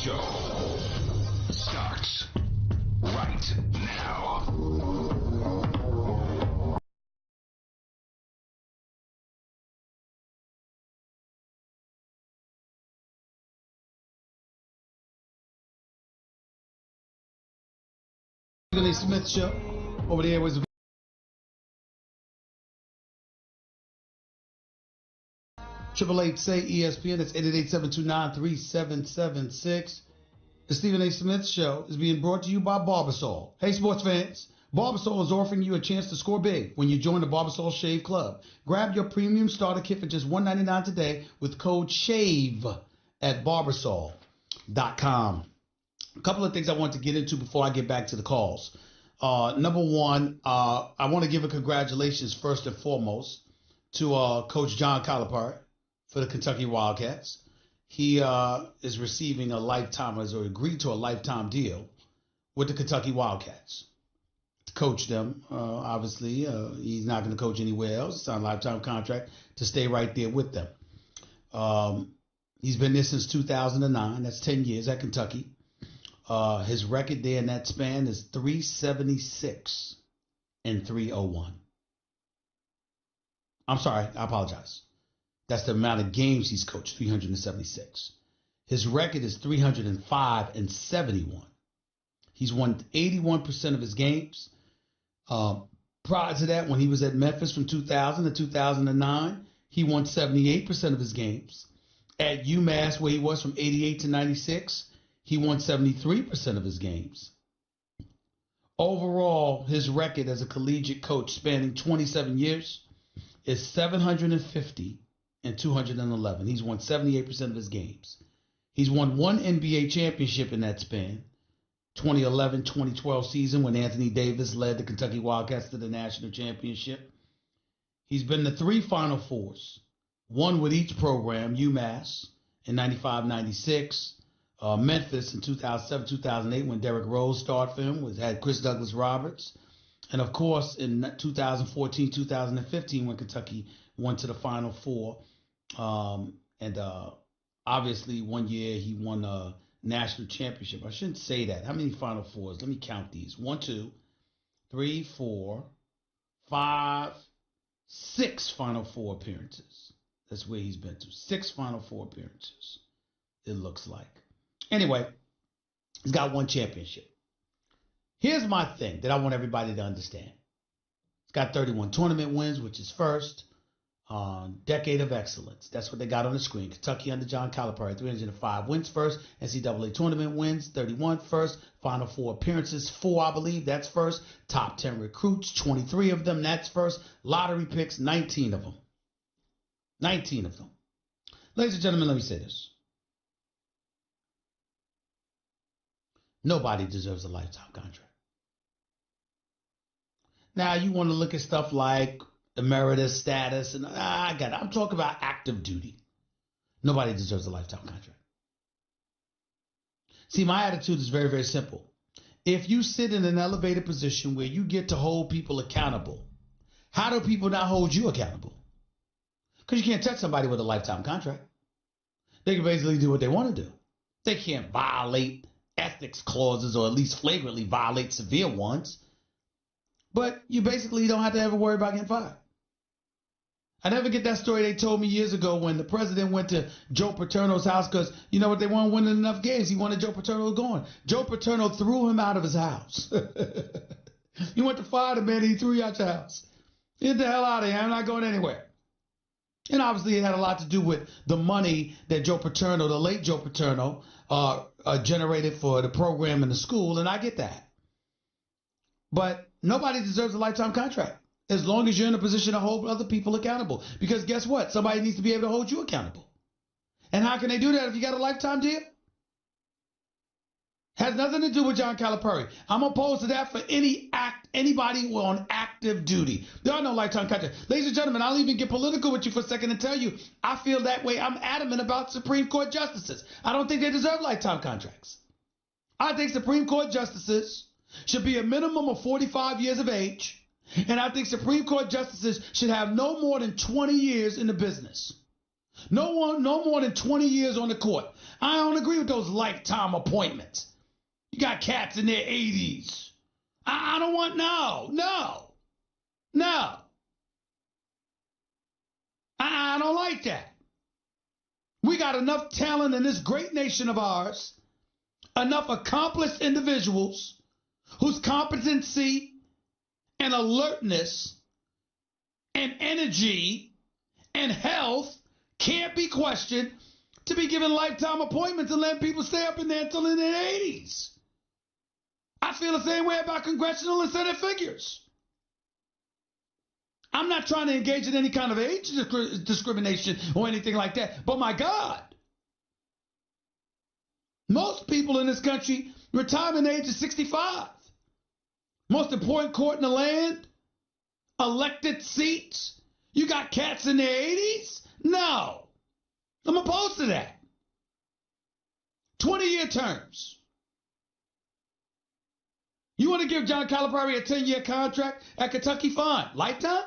show starts right now. Stephen A. Smith Show. Over there was 888-SAY-ESPN. That's 888-729-3776. The Stephen A. Smith Show is being brought to you by Barbasol. Hey, sports fans. Barbasol is offering you a chance to score big when you join the Barbasol Shave Club. Grab your premium starter kit for just $1.99 today with code SHAVE at barbasol.com. A couple of things I want to get into before I get back to the calls. Number one, I want to give a congratulations first and foremost to Coach John Calipari for the Kentucky Wildcats. He is receiving a lifetime, or agreed to a lifetime deal with the Kentucky Wildcats to coach them. Obviously, he's not going to coach anywhere else. It's on a lifetime contract to stay right there with them. He's been there since 2009. That's 10 years at Kentucky. His record there in that span is 376 and 301. I'm sorry, I apologize. That's the amount of games he's coached, 376. His record is 305 and 71. He's won 81% of his games. Prior to that, when he was at Memphis from 2000 to 2009, he won 78% of his games. At UMass, where he was from 88 to 96, he won 73% of his games. Overall, his record as a collegiate coach spanning 27 years is 750 and 211. He's won 78% of his games. He's won one NBA championship in that span, 2011-2012 season when Anthony Davis led the Kentucky Wildcats to the national championship. He's been to 3 Final Fours, one with each program, UMass in 95-96, Memphis in 2007-2008 when Derrick Rose started for him, had Chris Douglas Roberts, and of course in 2014-2015 when Kentucky went to the Final Four. And obviously one year he won a national championship. I shouldn't say that. How many Final Fours? Let me count these. 1, 2, 3, 4, 5, 6 Final Four appearances. That's where he's been to. 6 Final Four appearances, it looks like. Anyway, he's got one championship. Here's my thing that I want everybody to understand. He's got 31 tournament wins, which is first. Decade of excellence. That's what they got on the screen. Kentucky under John Calipari, 305 wins first. NCAA tournament wins, 31 first. Final Four appearances, 4, I believe. That's first. Top 10 recruits, 23 of them. That's first. Lottery picks, 19 of them. 19 of them. Ladies and gentlemen, let me say this. Nobody deserves a lifetime contract. Now, you want to look at stuff like emeritus status, and I got it. I'm talking about active duty. Nobody deserves a lifetime contract. See, my attitude is very, very simple. If you sit in an elevated position where you get to hold people accountable, how do people not hold you accountable? Because you can't touch somebody with a lifetime contract. They can basically do what they want to do. They can't violate ethics clauses, or at least flagrantly violate severe ones. But you basically don't have to ever worry about getting fired. I never get that story they told me years ago when the president went to Joe Paterno's house because, you know what, they weren't winning enough games. He wanted Joe Paterno gone. Joe Paterno threw him out of his house. You went to fire the man and he threw you out your house. Get the hell out of here. I'm not going anywhere. And obviously it had a lot to do with the money that Joe Paterno, the late Joe Paterno, generated for the program and the school, and I get that. But nobody deserves a lifetime contract as long as you're in a position to hold other people accountable. Because guess what? Somebody needs to be able to hold you accountable. And how can they do that if you got a lifetime deal? Has nothing to do with John Calipari. I'm opposed to that for anybody who on active duty. There are no lifetime contracts. Ladies and gentlemen, I'll even get political with you for a second and tell you I feel that way. I'm adamant about Supreme Court justices. I don't think they deserve lifetime contracts. I think Supreme Court justices should be a minimum of 45 years of age. And I think Supreme Court justices should have no more than 20 years in the business. No more than 20 years on the court. I don't agree with those lifetime appointments. You got cats in their 80s. I don't want, no. I don't like that. We got enough talent in this great nation of ours, enough accomplished individuals whose competency and alertness and energy and health can't be questioned to be given lifetime appointments and letting people stay up in there until in their 80s. I feel the same way about congressional and Senate figures. I'm not trying to engage in any kind of age discrimination or anything like that, but my God, most people in this country, retirement age is 65. Most important court in the land, elected seats. You got cats in their 80s? No. I'm opposed to that. 20-year terms. You want to give John Calipari a 10-year contract at Kentucky? Fine. Lifetime?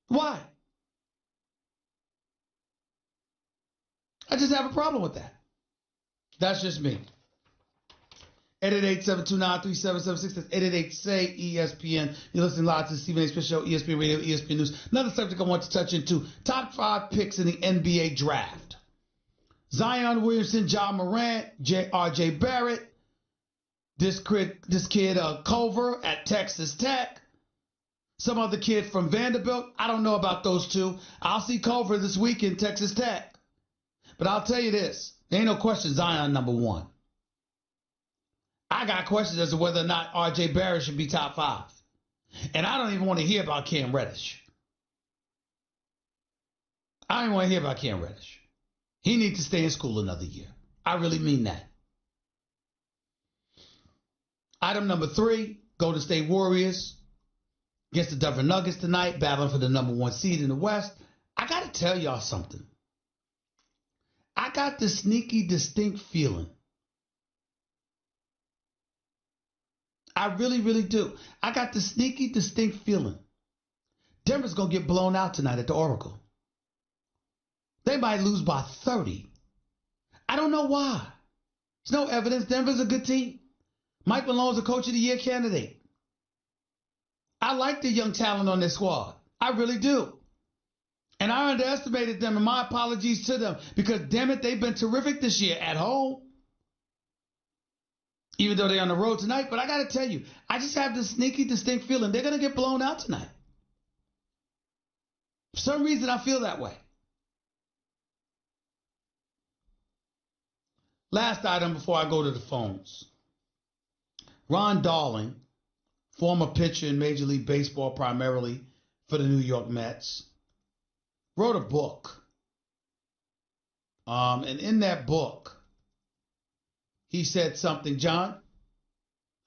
Why? I just have a problem with that. That's just me. 888-729-3776. That's 888-SAY-ESPN. You're listening live to the Stephen A. Smith Show, ESPN Radio, ESPN News. Another subject I want to touch into. Top 5 picks in the NBA draft. Zion Williamson, John Morant, R.J. Barrett. This kid Culver at Texas Tech. Some other kid from Vanderbilt. I don't know about those two. I'll see Culver this week in Texas Tech. But I'll tell you this. There ain't no question Zion number 1. I got questions as to whether or not R.J. Barrett should be top 5. And I don't even want to hear about Cam Reddish. I don't even want to hear about Cam Reddish. He needs to stay in school another year. I really mean that. Item number 3, Golden State Warriors against the Denver Nuggets tonight, battling for the number 1 seed in the West. I got to tell y'all something. I got this sneaky, distinct feeling. I really, really do. I got this sneaky, distinct feeling. Denver's going to get blown out tonight at the Oracle. They might lose by 30. I don't know why. There's no evidence. Denver's a good team. Mike Malone's a Coach of the Year candidate. I like the young talent on this squad. I really do. And I underestimated them, and my apologies to them, because, damn it, they've been terrific this year at home. Even though they're on the road tonight. But I got to tell you, I just have this sneaky, distinct feeling they're going to get blown out tonight. For some reason, I feel that way. Last item before I go to the phones. Ron Darling, former pitcher in Major League Baseball primarily for the New York Mets, wrote a book. And in that book, he said something, John,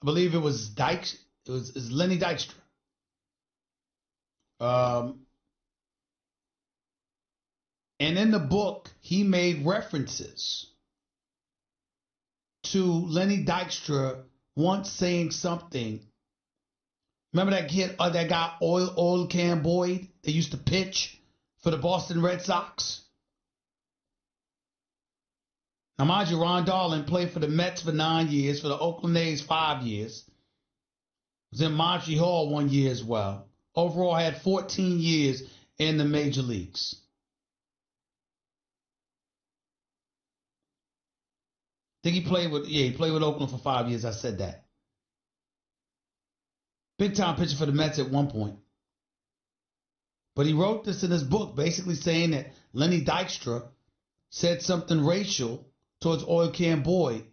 I believe it was Lenny Dykstra. And in the book, he made references to Lenny Dykstra once saying something. Remember that kid, that guy, Oil Can Boyd, that used to pitch for the Boston Red Sox? Now, mind you, Ron Darling played for the Mets for 9 years, for the Oakland A's 5 years. Was in Montreal 1 year as well. Overall, had 14 years in the major leagues. I think he played with Oakland for 5 years. I said that. Big time pitcher for the Mets at one point. But he wrote this in his book, basically saying that Lenny Dykstra said something racial towards Oil Can Boyd.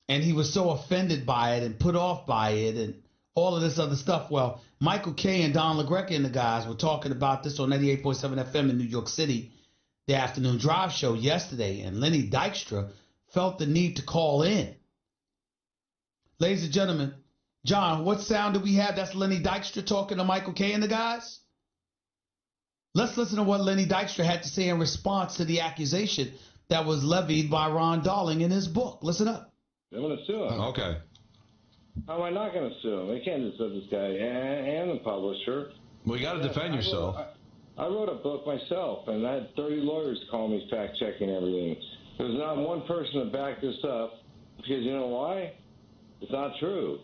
And he was so offended by it and put off by it and all of this other stuff. Well, Michael Kay and Don LaGreca and the guys were talking about this on 98.7 FM in New York City, the afternoon drive show yesterday. And Lenny Dykstra felt the need to call in. Ladies and gentlemen, John, what sound do we have? That's Lenny Dykstra talking to Michael Kay and the guys. Let's listen to what Lenny Dykstra had to say in response to the accusation that was levied by Ron Darling in his book. Listen up. I'm going to sue him. Okay. How am I not going to sue him? I can't just sue this guy and the publisher. Well, you got to defend yourself. I wrote a book myself, and I had 30 lawyers call me fact-checking everything. There's not one person to back this up, because you know why? It's not true.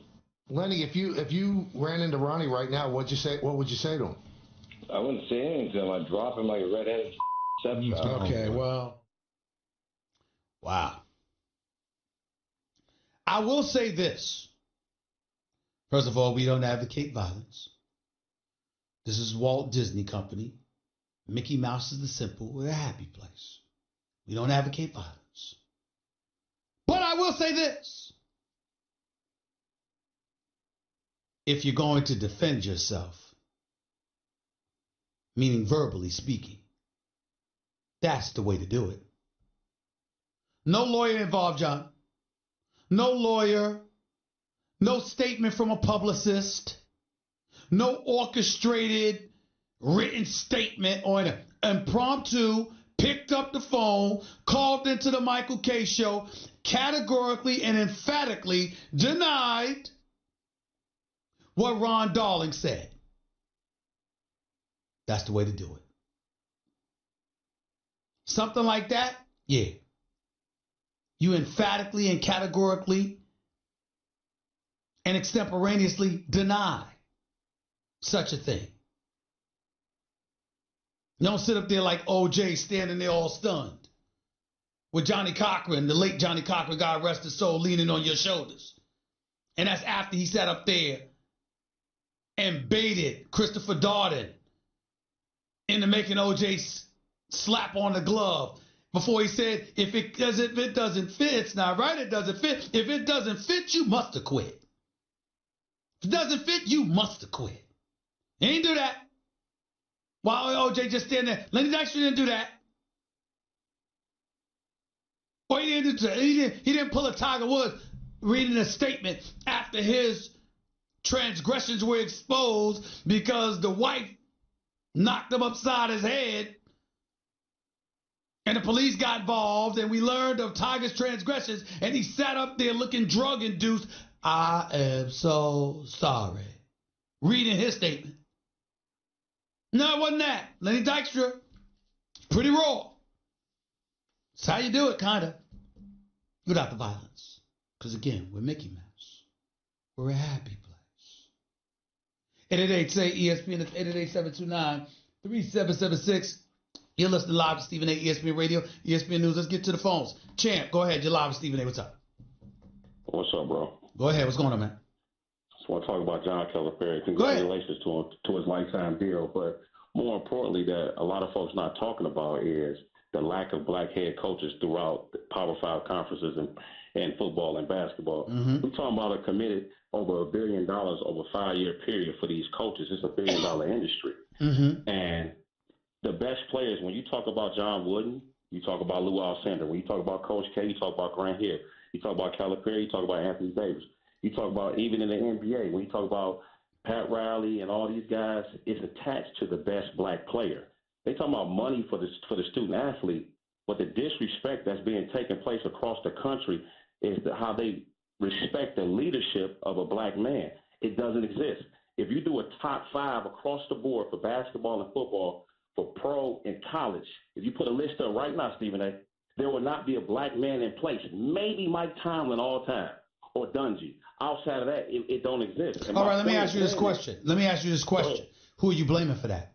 Lenny, if you ran into Ronnie right now, what would you say to him? I wouldn't say anything to him. I'd drop him like a red-headed stepchild. Okay, well. Wow. I will say this. First of all, we don't advocate violence. This is Walt Disney Company. Mickey Mouse is the simple. We're a happy place. We don't advocate violence. But I will say this. If you're going to defend yourself, meaning verbally speaking, that's the way to do it. No lawyer involved, John. No lawyer. No statement from a publicist. No orchestrated written statement or an impromptu, picked up the phone, called into the Michael K. show, categorically and emphatically denied what Ron Darling said. That's the way to do it. Something like that, yeah. You emphatically and categorically and extemporaneously deny such a thing. Don't sit up there like OJ standing there all stunned with Johnny Cochran, the late Johnny Cochran, God rest his soul, leaning on your shoulders. And that's after he sat up there and baited Christopher Darden into making OJ slap on the glove before he said, if it doesn't fit, it's not right, it doesn't fit. If it doesn't fit, you must have quit. If it doesn't fit, you must have quit. He didn't do that. While OJ just standing there. Lenny Dykstra didn't do that. Or he didn't pull a Tiger Woods reading a statement after his transgressions were exposed because the wife knocked him upside his head and the police got involved and we learned of Tiger's transgressions and he sat up there looking drug-induced. I am so sorry. Reading his statement. No, it wasn't that. Lenny Dykstra, pretty raw. That's how you do it, kind of. Without the violence. Because again, we're Mickey Mouse. We're a happy place. 888-SAY-ESPN. It's 888-729-3776. You're listening live to Stephen A. ESPN Radio, ESPN News. Let's get to the phones. Champ, go ahead. You're live with Stephen A. What's up? What's up, bro? Go ahead. What's going on, man? Just want to talk about John Calipari. Congratulations to his lifetime deal. But more importantly, that a lot of folks not talking about is the lack of black head coaches throughout the Power 5 conferences and football and basketball. Mm-hmm. We're talking about a committed over $1 billion over a 5-year period for these coaches. It's $1 billion industry. Mm-hmm. And the best players, when you talk about John Wooden, you talk about Lou Alcindor. When you talk about Coach K, you talk about Grant Hill. You talk about Calipari, you talk about Anthony Davis. You talk about even in the NBA, when you talk about Pat Riley and all these guys, it's attached to the best black player. They talk about money for the student athlete, but the disrespect that's being taken place across the country is how they respect the leadership of a black man. It doesn't exist. If you do a top 5 across the board for basketball and football, for pro and college, if you put a list up right now, Stephen A., there will not be a black man in place. Maybe Mike Tomlin all time or Dungy. Outside of that, it don't exist. All right, let me ask you this question. Who are you blaming for that?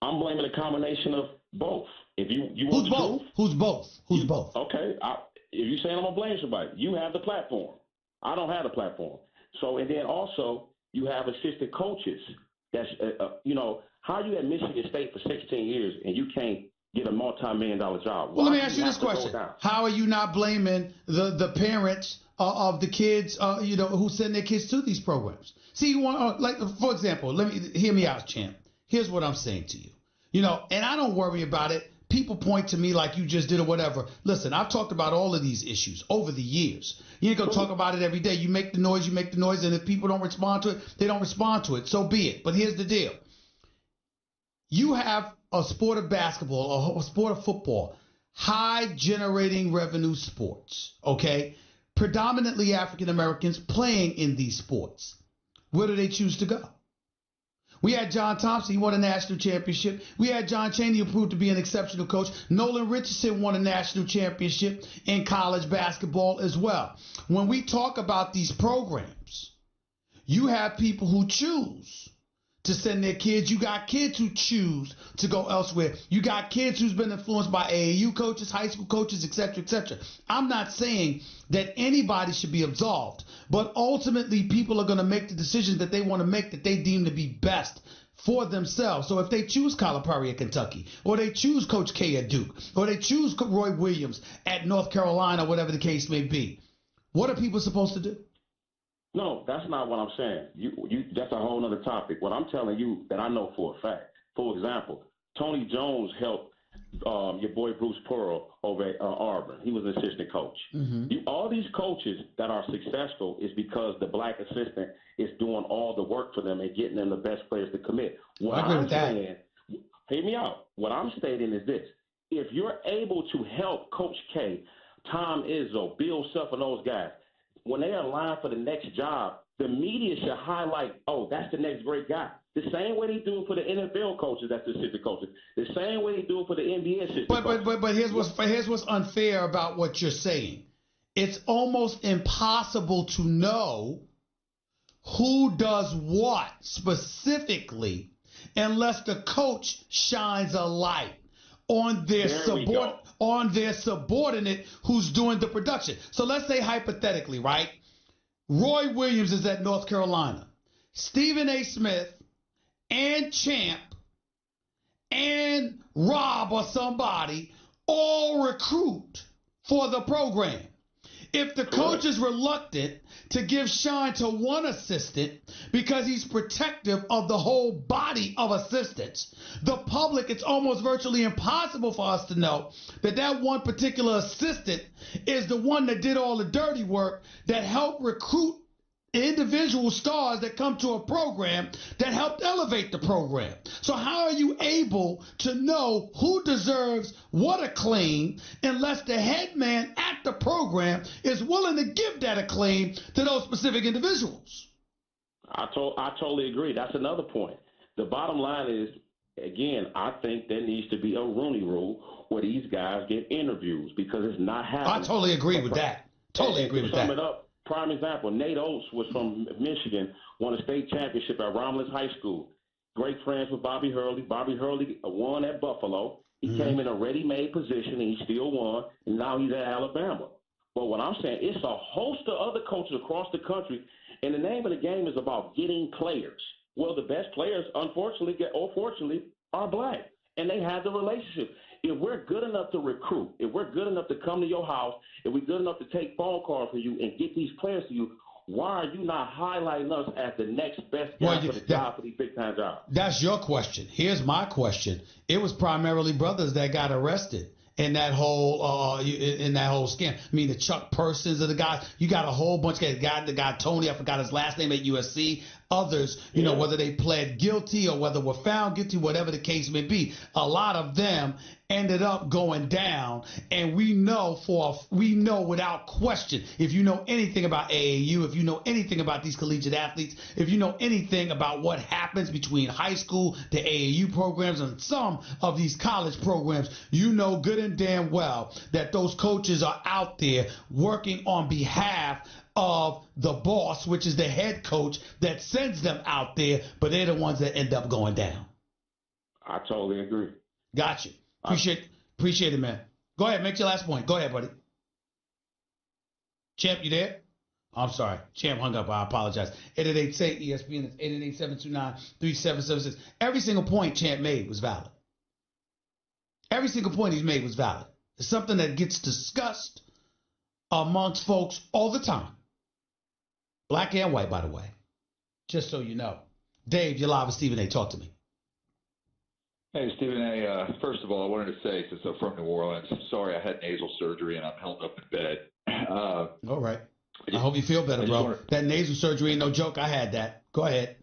I'm blaming a combination of both. If you Who's want both? truth, Who's both? Who's both? Okay. If you're saying I'm going to blame somebody, you have the platform. I don't have the platform. So, and then also you have assistant coaches. That's, how you at Michigan State for 16 years and you can't get a multi-million-dollar job? Well, let me ask you this question. How are you not blaming the parents of the kids, who send their kids to these programs? See, for example, hear me out, champ. Here's what I'm saying to you. And I don't worry about it. People point to me like you just did or whatever. Listen, I've talked about all of these issues over the years. You ain't going to talk about it every day. You make the noise, and if people don't respond to it, they don't respond to it. So be it. But here's the deal. You have a sport of basketball, a sport of football, high generating revenue sports, okay? Predominantly African Americans playing in these sports. Where do they choose to go? We had John Thompson. He won a national championship. We had John Chaney, who proved to be an exceptional coach. Nolan Richardson won a national championship in college basketball as well. When we talk about these programs, you have people who choose to send their kids. You got kids who choose to go elsewhere. You got kids who's been influenced by AAU coaches, high school coaches, etc., etc. I'm not saying that anybody should be absolved, but ultimately people are going to make the decisions that they want to make that they deem to be best for themselves. So if they choose Calipari at Kentucky, or they choose Coach K at Duke, or they choose Roy Williams at North Carolina, whatever the case may be, what are people supposed to do? No, that's not what I'm saying. That's a whole other topic. What I'm telling you that I know for a fact. For example, Tony Jones helped your boy Bruce Pearl over at Auburn. He was an assistant coach. All these coaches that are successful is because the black assistant is doing all the work for them and getting them the best players to commit. What I agree I'm with that. saying, hear me out. What I'm stating is this. If you're able to help Coach K, Tom Izzo, Bill Self, and those guys, when they are aligned for the next job, the media should highlight, oh, that's the next great guy. The same way they do it for the NFL coaches, that's the assistant coaches. The same way they do it for the NBA assistant coaches. But here's what's unfair about what you're saying. It's almost impossible to know who does what specifically unless the coach shines a light on their subordinate who's doing the production. So let's say hypothetically, right? Roy Williams is at North Carolina. Stephen A. Smith and Champ and Rob or somebody all recruit for the program. If the coach is reluctant to give shine to one assistant because he's protective of the whole body of assistants, the public, it's almost virtually impossible for us to know that that one particular assistant is the one that did all the dirty work that helped recruit individual stars that come to a program that helped elevate the program. So how are you able to know who deserves what acclaim unless the head man at the program is willing to give that acclaim to those specific individuals? I totally agree. That's another point. The bottom line is, again, I think there needs to be a Rooney Rule where these guys get interviews because it's not happening. I totally agree with that. Totally agree with that. To sum it up, prime example, Nate Oates was from Michigan, won a state championship at Romulus High School. Great friends with Bobby Hurley. Bobby Hurley won at Buffalo. He came in a ready-made position, and he still won, and now he's at Alabama. But what I'm saying, it's a host of other coaches across the country, and the name of the game is about getting players. Well, the best players, unfortunately or fortunately, are black, and they have the relationship. If we're good enough to recruit, if we're good enough to come to your house, if we're good enough to take phone calls for you and get these players to you, why are you not highlighting us as the next best guy for the job, for these big-time jobs? That's your question. Here's my question. It was primarily brothers that got arrested in that whole scam. I mean, the Chuck Persons of the guys. You got a whole bunch of guys. The guy Tony, I forgot his last name, at USC. Others, you know, whether they pled guilty or whether were found guilty, whatever the case may be, a lot of them ended up going down. And we know without question, if you know anything about AAU, if you know anything about these collegiate athletes, if you know anything about what happens between high school, the AAU programs, and some of these college programs, you know good and damn well that those coaches are out there working on behalf of the boss, which is the head coach that sends them out there, but they're the ones that end up going down. I totally agree. Got you. Appreciate it, man. Go ahead, make your last point. Go ahead, buddy. Champ, you there? I'm sorry. Champ hung up. I apologize. 888-SAY-ESPN. It's 888-729-3776. Every single point Champ made was valid. Every single point he's made was valid. It's something that gets discussed amongst folks all the time. Black and white, by the way. Just so you know. Dave, you're live with Stephen A. Talk to me. Hey, Stephen A. First of all, I wanted to say, since I'm from New Orleans, sorry I had nasal surgery and I'm held up in bed. All right. I hope you feel better, bro. That nasal surgery ain't no joke. I had that. Go ahead.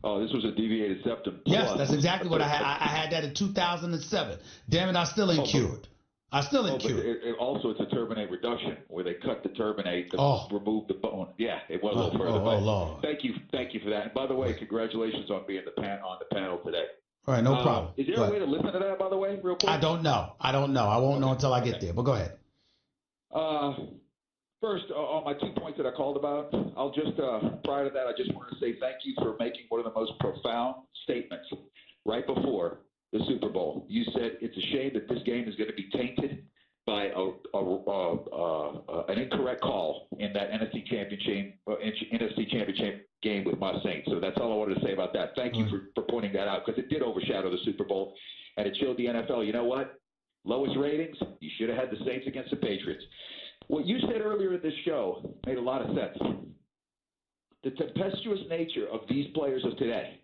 Oh, this was a deviated septum. Yes, that's exactly what I had. I had that in 2007. Damn it, I still ain't cured. I still Oh, ain't but cured. also it's a turbinate reduction where they cut the turbinate to Oh. remove the bone. Yeah, it went a little further. Oh, Lord. Thank you for that. And by the way, congratulations on being on the panel today. All right, no problem. Is there a way to listen to that, by the way, real quick? I don't know. I won't know until I get there. But go ahead. First, on my 2 points that I called about, I'll just prior to that, I just wanted to say thank you for making one of the most profound statements right before the Super Bowl. You said it's a shame that this game is going to be tainted by an incorrect call in that NFC Championship game with my Saints. So that's all I wanted to say about that. Thank you for pointing that out, because it did overshadow the Super Bowl, and it showed the NFL, you know what? Lowest ratings, you should have had the Saints against the Patriots. What you said earlier in this show made a lot of sense. The tempestuous nature of these players of today,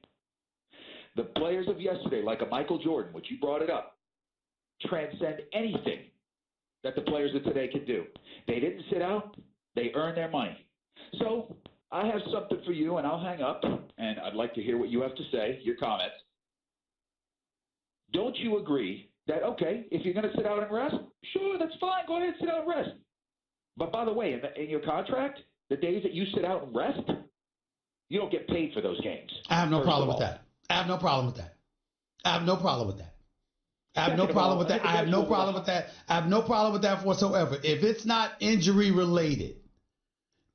the players of yesterday, like a Michael Jordan, which you brought it up, transcend anything that the players of today can do. They didn't sit out. They earned their money. So I have something for you, and I'll hang up, and I'd like to hear what you have to say, your comments. Don't you agree that, okay, if you're going to sit out and rest, sure, that's fine. Go ahead, sit out and rest. But by the way, in your contract, the days that you sit out and rest, you don't get paid for those games. I have no problem with that. I have no problem with that. I have no problem with that. I have no problem with that. I have no problem with that. I have no problem with that whatsoever. If it's not injury related,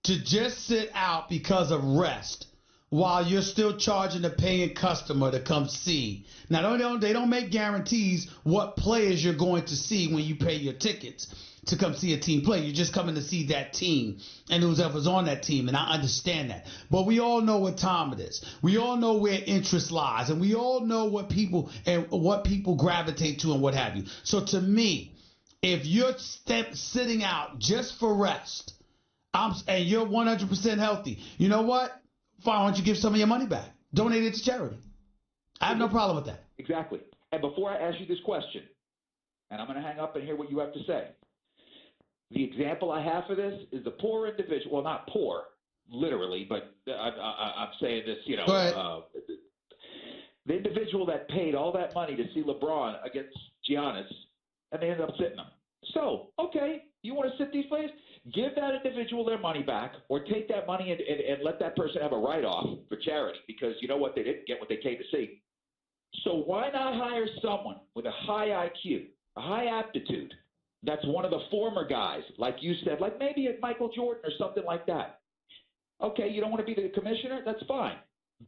to just sit out because of rest while you're still charging a paying customer to come see. Now, they don't make guarantees what players you're going to see when you pay your tickets to come see a team play. You're just coming to see that team and whoever's on that team, and I understand that. But we all know what time it is. We all know where interest lies, and we all know what people gravitate to and what have you. So to me, if you're sitting out just for rest, and you're 100% healthy, you know what? Fine, why don't you give some of your money back? Donate it to charity. I have no problem with that. Exactly. And before I ask you this question, and I'm going to hang up and hear what you have to say, the example I have for this is the poor individual. Well, not poor, literally, but I'm saying this, Go ahead. The individual that paid all that money to see LeBron against Giannis, and they ended up sitting him. So, okay, you want to sit these players? Give that individual their money back, or take that money and let that person have a write-off for charity, because you know what? They didn't get what they came to see. So why not hire someone with a high IQ, a high aptitude, that's one of the former guys, like you said, like maybe a Michael Jordan or something like that. Okay, you don't want to be the commissioner? That's fine.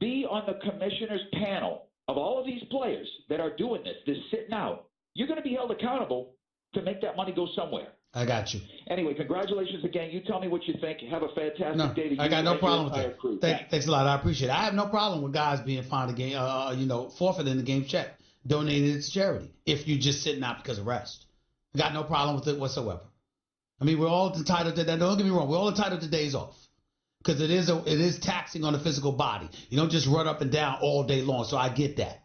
Be on the commissioner's panel of all of these players that are doing this sitting out. You're going to be held accountable to make that money go somewhere. I got you. Anyway, congratulations again. You tell me what you think. Have a fantastic day to you. I got no problem with that. Crew. Thanks a lot. I appreciate it. I have no problem with guys being fined a game, forfeiting the game check, donating it to charity if you're just sitting out because of rest. I got no problem with it whatsoever. I mean, we're all entitled to that. Don't get me wrong. We're all entitled to days off, because it is taxing on the physical body. You don't just run up and down all day long. So I get that.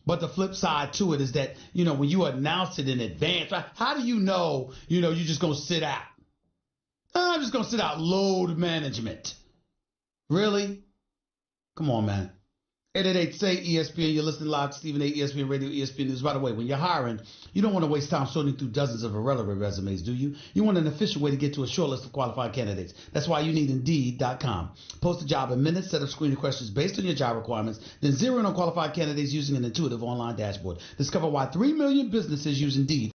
But the flip side to it is that, when you announce it in advance, how do you know, you're just going to sit out? I'm just going to sit out. Load management. Really? Come on, man. 888-SAY-ESPN. You're listening live to Stephen A. ESPN Radio, ESPN News. By the way, when you're hiring, you don't want to waste time sorting through dozens of irrelevant resumes, do you? You want an efficient way to get to a short list of qualified candidates. That's why you need Indeed.com. Post a job in minutes, set up screening questions based on your job requirements, then zero in on qualified candidates using an intuitive online dashboard. Discover why 3 million businesses use Indeed